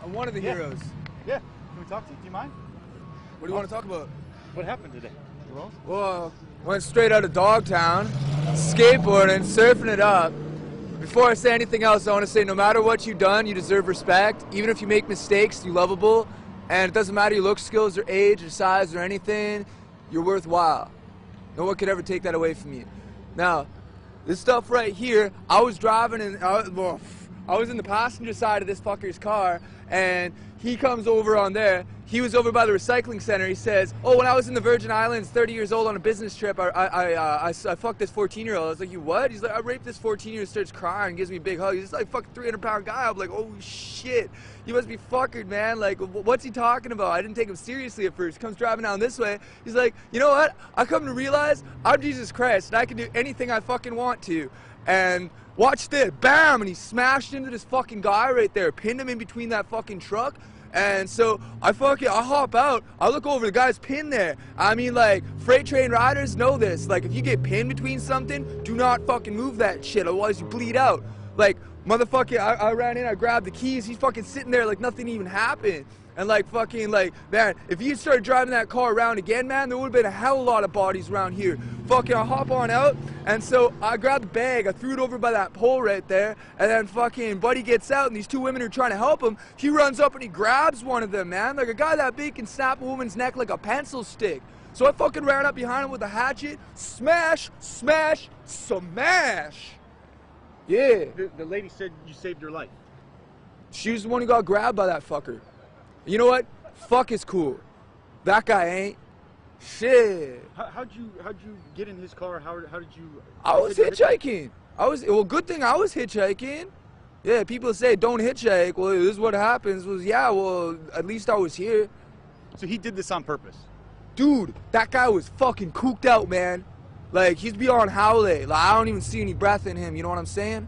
I'm one of the heroes. Yeah. Can we talk to you? Do you mind? What do you want to talk about? What happened today? Well, went straight out of Dogtown, skateboarding, surfing it up. Before I say anything else, I want to say no matter what you've done, you deserve respect. Even if you make mistakes, you're lovable. And it doesn't matter your look, skills, or age, or size, or anything, you're worthwhile. No one could ever take that away from you. Now, this stuff right here, I was driving and I was in the passenger side of this fucker's car, and he comes over on there. He was over by the recycling center. He says, "Oh, when I was in the Virgin Islands, 30 years old on a business trip, I fucked this 14-year-old." I was like, "You what?" He's like, "I raped this 14-year-old." Starts crying, gives me a big hug. He's like, "Fucking 300-pound guy." I'm like, "Oh shit, you must be fuckered, man. Like, what's he talking about?" I didn't take him seriously at first. He comes driving down this way. He's like, "You know what? I come to realize I'm Jesus Christ, and I can do anything I fucking want to." And watch this, bam, and he smashed into this fucking guy right there, pinned him in between that fucking truck. And so I hop out, I look over, the guy's pinned there. I mean, like, freight train riders know this. Like, if you get pinned between something, do not fucking move that shit, otherwise you bleed out. Like, motherfucker, I ran in, I grabbed the keys, he's fucking sitting there like nothing even happened. And like, fucking, like, man, if you started driving that car around again, man, there would have been a hell of a lot of bodies around here. Fucking, I hop on out, and so I grabbed the bag, I threw it over by that pole right there, and then fucking Buddy gets out, and these two women are trying to help him. He runs up and he grabs one of them, man. Like, a guy that big can snap a woman's neck like a pencil stick. So I fucking ran up behind him with a hatchet, smash, smash, smash. Yeah. The lady said you saved her life. She was the one who got grabbed by that fucker. You know what? Fuck is cool. That guy ain't. Shit. How'd you get in his car? How did you? I was hitchhiking. Well, good thing I was hitchhiking. Yeah, people say don't hitchhike. Well, this is what happens. Was yeah, well, at least I was here. So he did this on purpose. Dude, that guy was fucking cooked out, man. Like, he's beyond Howley. Like, I don't even see any breath in him. You know what I'm saying?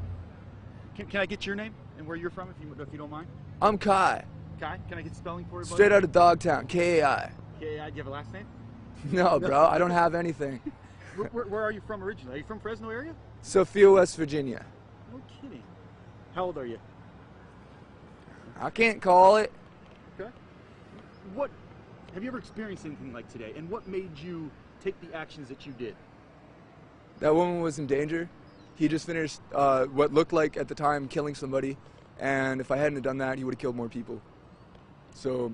Can I get your name and where you're from, if you don't mind? I'm Kai. Kai? Can I get spelling for you? Straight out of Dogtown. K-A-I. K-A-I. Do you have a last name? No, bro. I don't have anything. Where are you from originally? Are you from Fresno area? Sophia, West Virginia. No kidding. How old are you? I can't call it. Okay. Have you ever experienced anything like today? And what made you take the actions that you did? That woman was in danger. He just finished what looked like at the time killing somebody, and if I hadn't have done that, he would have killed more people. So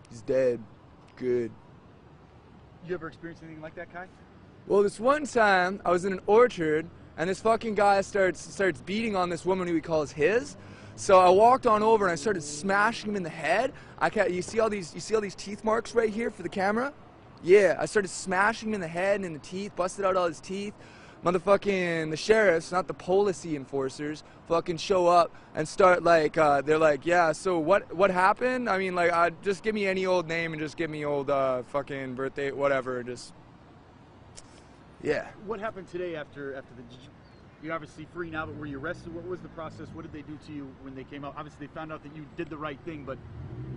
he's dead. Good. You ever experienced anything like that, Kai? Well, this one time I was in an orchard, and this fucking guy starts beating on this woman who he calls his. So I walked on over and I started smashing him in the head. You see all these teeth marks right here for the camera? Yeah, I started smashing him in the head and in the teeth, busted out all his teeth. Motherfucking the sheriffs, not the policy enforcers, fucking show up and start like, they're like, yeah, so what happened? I mean, like, just give me any old name and just give me old fucking birthday, whatever, just, yeah. What happened today after you're obviously free now, but were you arrested? What was the process? What did they do to you when they came out? Obviously, they found out that you did the right thing, but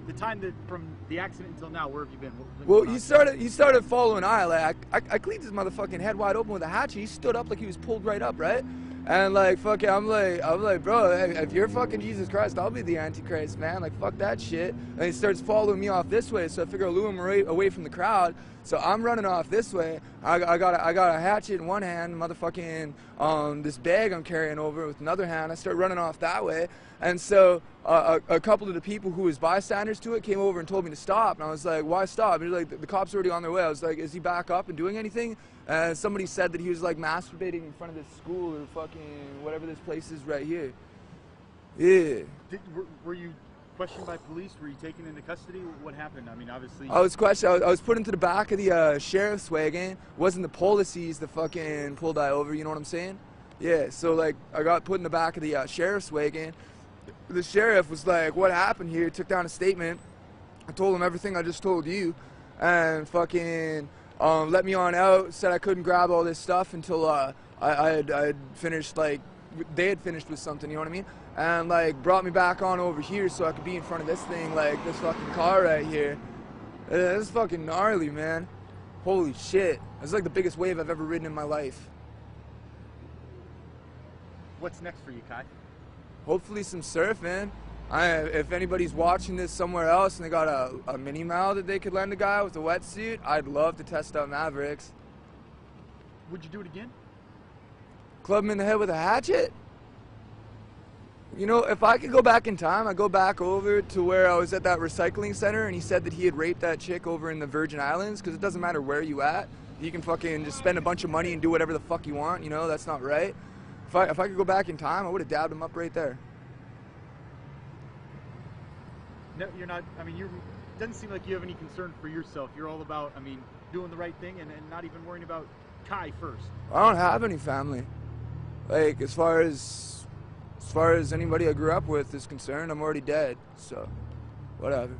the time that from the accident until now, where have you been? Well, he started following I. Like, I cleaned his motherfucking head wide open with a hatchet. He stood up like he was pulled right up, right? And like, fucking, I'm like, bro, if you're fucking Jesus Christ, I'll be the Antichrist, man. Like, fuck that shit. And he starts following me off this way, so I figure I'll lure him away from the crowd. So I'm running off this way. I got a hatchet in one hand, motherfucking this bag I'm carrying over with another hand. I start running off that way, and so a couple of the people who was bystanders to it came over and told me to stop. And I was like, why stop? And like, the cops are already on their way. I was like, is he back up and doing anything? And somebody said that he was like masturbating in front of this school or fucking whatever this place is right here. Yeah. Were you questioned by police? Were you taken into custody? What happened? I mean, obviously. I was questioned. I was put into the back of the sheriff's wagon. It wasn't the policies that fucking pulled I over. You know what I'm saying? Yeah. So like, I got put in the back of the sheriff's wagon. The sheriff was like, "What happened here?" Took down a statement. I told him everything I just told you, and fucking let me on out. Said I couldn't grab all this stuff until I had finished, like, they had finished with something. You know what I mean? And like brought me back on over here so I could be in front of this thing, like this fucking car right here. This is fucking gnarly, man. Holy shit. It's like the biggest wave I've ever ridden in my life. What's next for you, Kai? Hopefully some surfing. If anybody's watching this somewhere else and they got a mini Mal that they could lend a guy with a wetsuit, I'd love to test out Mavericks. Would you do it again? Club him in the head with a hatchet? You know, if I could go back in time, I'd go back over to where I was at that recycling center and he said that he had raped that chick over in the Virgin Islands, because it doesn't matter where you at. You can fucking just spend a bunch of money and do whatever the fuck you want, you know? That's not right. If I could go back in time, I would have dabbed him up right there. No, you're not. I mean, it doesn't seem like you have any concern for yourself. You're all about, I mean, doing the right thing and not even worrying about Kai first. I don't have any family. Like, as far as anybody I grew up with is concerned, I'm already dead, so whatever.